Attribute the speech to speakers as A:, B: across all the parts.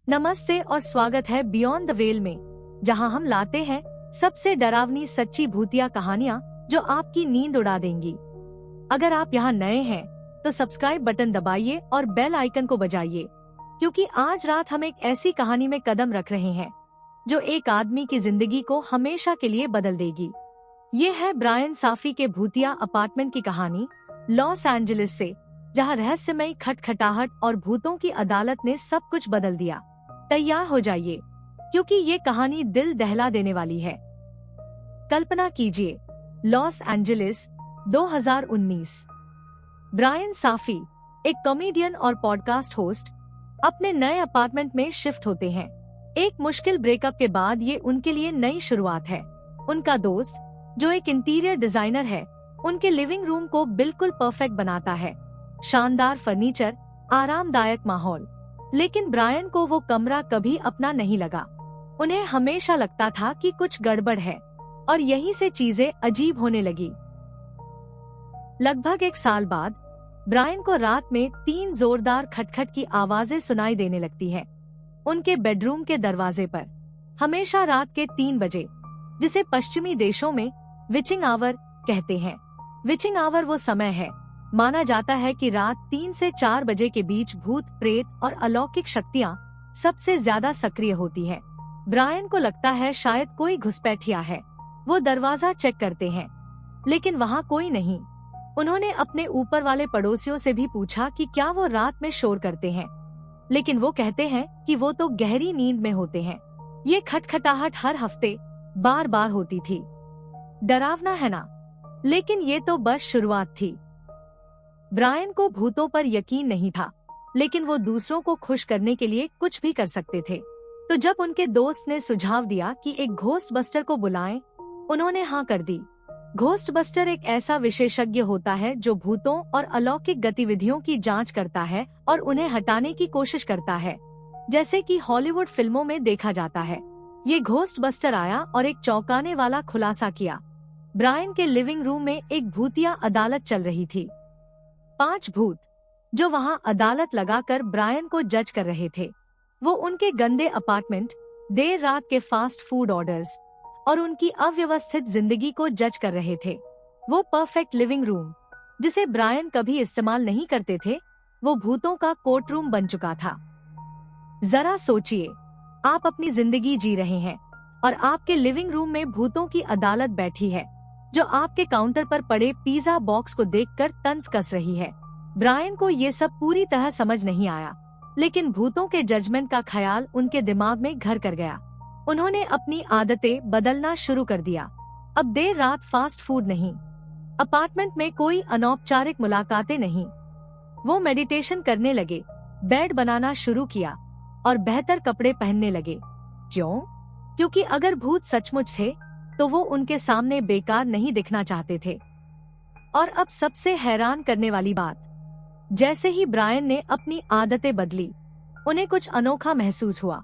A: नमस्ते और स्वागत है बियॉन्ड द वेल में, जहां हम लाते हैं सबसे डरावनी सच्ची भूतिया कहानियां जो आपकी नींद उड़ा देंगी। अगर आप यहां नए हैं तो सब्सक्राइब बटन दबाइए और बेल आइकन को बजाइए, क्योंकि आज रात हम एक ऐसी कहानी में कदम रख रहे हैं जो एक आदमी की जिंदगी को हमेशा के लिए बदल देगी। ये है ब्रायन साफी के भूतिया अपार्टमेंट की कहानी, लॉस एंजलिस से, जहां रहस्यमयी खटखटाहट और भूतों की अदालत ने सब कुछ बदल दिया। तैयार हो जाइए, क्योंकि ये कहानी दिल दहला देने वाली है। कल्पना कीजिए, लॉस एंजलिस 2019। ब्रायन साफी, एक कॉमेडियन और पॉडकास्ट होस्ट, अपने नए अपार्टमेंट में शिफ्ट होते हैं। एक मुश्किल ब्रेकअप के बाद ये उनके लिए नई शुरुआत है। उनका दोस्त, जो एक इंटीरियर डिजाइनर है, उनके लिविंग रूम को बिल्कुल परफेक्ट बनाता है। शानदार फर्नीचर, आरामदायक माहौल। लेकिन ब्रायन को वो कमरा कभी अपना नहीं लगा। उन्हें हमेशा लगता था कि कुछ गड़बड़ है, और यहीं से चीजें अजीब होने लगी। लगभग एक साल बाद ब्रायन को रात में 3 जोरदार खटखट की आवाजें सुनाई देने लगती है। उनके बेडरूम के दरवाजे पर, हमेशा रात के 3 बजे, जिसे पश्चिमी देशों में विचिंग आवर कहते हैं। विचिंग आवर वो समय है, माना जाता है कि रात 3 से 4 बजे के बीच भूत, प्रेत और अलौकिक शक्तियाँ सबसे ज्यादा सक्रिय होती है। ब्रायन को लगता है शायद कोई घुसपैठिया है। वो दरवाजा चेक करते हैं, लेकिन वहाँ कोई नहीं। उन्होंने अपने ऊपर वाले पड़ोसियों से भी पूछा कि क्या वो रात में शोर करते हैं, लेकिन वो कहते हैं कि वो तो गहरी नींद में होते हैं। ये खटखटाहट हर हफ्ते बार बार होती थी। डरावना है ना? लेकिन ये तो बस शुरुआत थी। ब्रायन को भूतों पर यकीन नहीं था, लेकिन वो दूसरों को खुश करने के लिए कुछ भी कर सकते थे। तो जब उनके दोस्त ने सुझाव दिया कि एक घोस्ट बस्टर को बुलाएं, उन्होंने हाँ कर दी। घोस्ट बस्टर एक ऐसा विशेषज्ञ होता है जो भूतों और अलौकिक गतिविधियों की जांच करता है और उन्हें हटाने की कोशिश करता है, जैसे कि हॉलीवुड फिल्मों में देखा जाता है। ये घोस्ट बस्टर आया और एक चौंकाने वाला खुलासा किया। ब्रायन के लिविंग रूम में एक भूतिया अदालत चल रही थी। 5 भूत, जो वहाँ अदालत लगाकर ब्रायन को जज कर रहे थे। वो उनके गंदे अपार्टमेंट, देर रात के फास्ट फूड ऑर्डर्स और उनकी अव्यवस्थित जिंदगी को जज कर रहे थे। वो परफेक्ट लिविंग रूम, जिसे ब्रायन कभी इस्तेमाल नहीं करते थे, वो भूतों का कोर्ट रूम बन चुका था। जरा सोचिए, आप अपनी जिंदगी जी रहे हैं और आपके लिविंग रूम में भूतों की अदालत बैठी है, जो आपके काउंटर पर पड़े पिज्जा बॉक्स को देखकर तंज कस रही है। ब्रायन को ये सब पूरी तरह समझ नहीं आया, लेकिन भूतों के जजमेंट का ख्याल उनके दिमाग में घर कर गया। उन्होंने अपनी आदतें बदलना शुरू कर दिया। अब देर रात फास्ट फूड नहीं, अपार्टमेंट में कोई अनौपचारिक मुलाकातें नहीं। वो मेडिटेशन करने लगे, बेड बनाना शुरू किया और बेहतर कपड़े पहनने लगे। क्यों? क्योंकि अगर भूत सचमुच थे तो वो उनके सामने बेकार नहीं दिखना चाहते थे। और अब सबसे हैरान करने वाली बात, जैसे ही ब्रायन ने अपनी आदतें बदली, उन्हें कुछ अनोखा महसूस हुआ।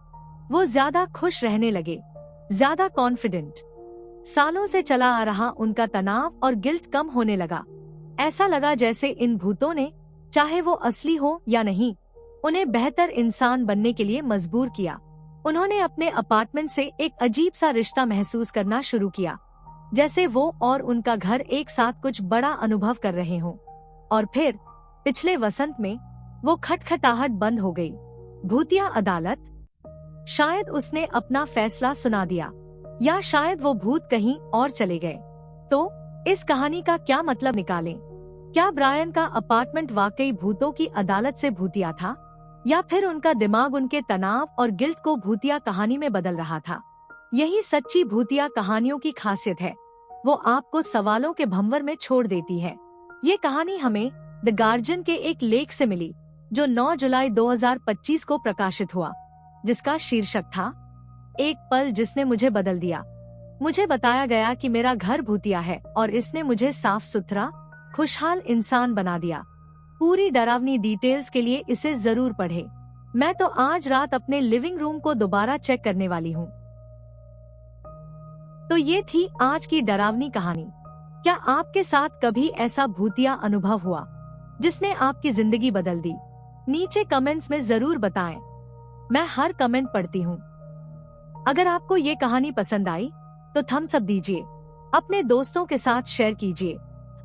A: वो ज्यादा खुश रहने लगे, ज्यादा कॉन्फिडेंट। सालों से चला आ रहा उनका तनाव और गिल्ट कम होने लगा। ऐसा लगा जैसे इन भूतों ने, चाहे वो असली हो या नहीं, उन्हें बेहतर इंसान बनने के लिए मजबूर किया। उन्होंने अपने अपार्टमेंट से एक अजीब सा रिश्ता महसूस करना शुरू किया, जैसे वो और उनका घर एक साथ कुछ बड़ा अनुभव कर रहे हों। और फिर पिछले वसंत में वो खटखटाहट बंद हो गई। भूतिया अदालत, शायद उसने अपना फैसला सुना दिया, या शायद वो भूत कहीं और चले गए। तो इस कहानी का क्या मतलब निकालें? क्या ब्रायन का अपार्टमेंट वाकई भूतों की अदालत से भूतिया था, या फिर उनका दिमाग उनके तनाव और गिल्ट को भूतिया कहानी में बदल रहा था? यही सच्ची भूतिया कहानियों की खासियत है, वो आपको सवालों के भंवर में छोड़ देती है। ये कहानी हमें द गार्जियन के एक लेख से मिली, जो 9 जुलाई 2025 को प्रकाशित हुआ, जिसका शीर्षक था एक पल जिसने मुझे बदल दिया। मुझे बताया गया कि मेरा घर भूतिया है और इसने मुझे साफ सुथरा, खुशहाल इंसान बना दिया। पूरी डरावनी डिटेल्स के लिए इसे जरूर पढ़ें। मैं तो आज रात अपने लिविंग रूम को दोबारा चेक करने वाली हूँ। तो ये थी आज की डरावनी कहानी। क्या आपके साथ कभी ऐसा भूतिया अनुभव हुआ जिसने आपकी जिंदगी बदल दी? नीचे कमेंट्स में जरूर बताएं। मैं हर कमेंट पढ़ती हूँ। अगर आपको ये कहानी पसंद आई तो थम्स अप दीजिए, अपने दोस्तों के साथ शेयर कीजिए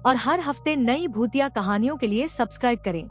A: और हर हफ्ते नई भूतिया कहानियों के लिए सब्सक्राइब करें।